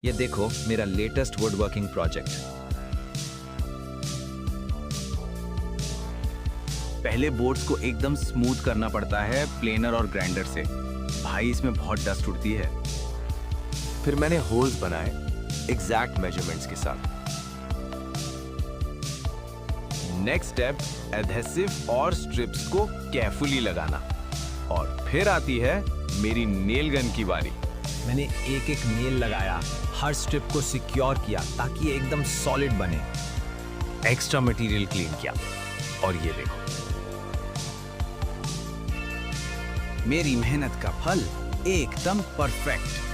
ये देखो मेरा लेटेस्ट वुड वर्किंग प्रोजेक्ट। पहले बोर्ड्स को एकदम स्मूथ करना पड़ता है प्लेनर और ग्राइंडर से। भाई इसमें बहुत डस्ट उड़ती है। फिर मैंने होल्स बनाए एग्जैक्ट मेजरमेंट्स के साथ। नेक्स्ट स्टेप एडहेसिव और स्ट्रिप्स को केयरफुली लगाना। और फिर आती है मेरी नेल गन की बारी। मैंने एक एक नेल लगाया, हर स्ट्रिप को सिक्योर किया ताकि ये एकदम सॉलिड बने। एक्स्ट्रा मटेरियल क्लीन किया और ये देखो मेरी मेहनत का फल एकदम परफेक्ट।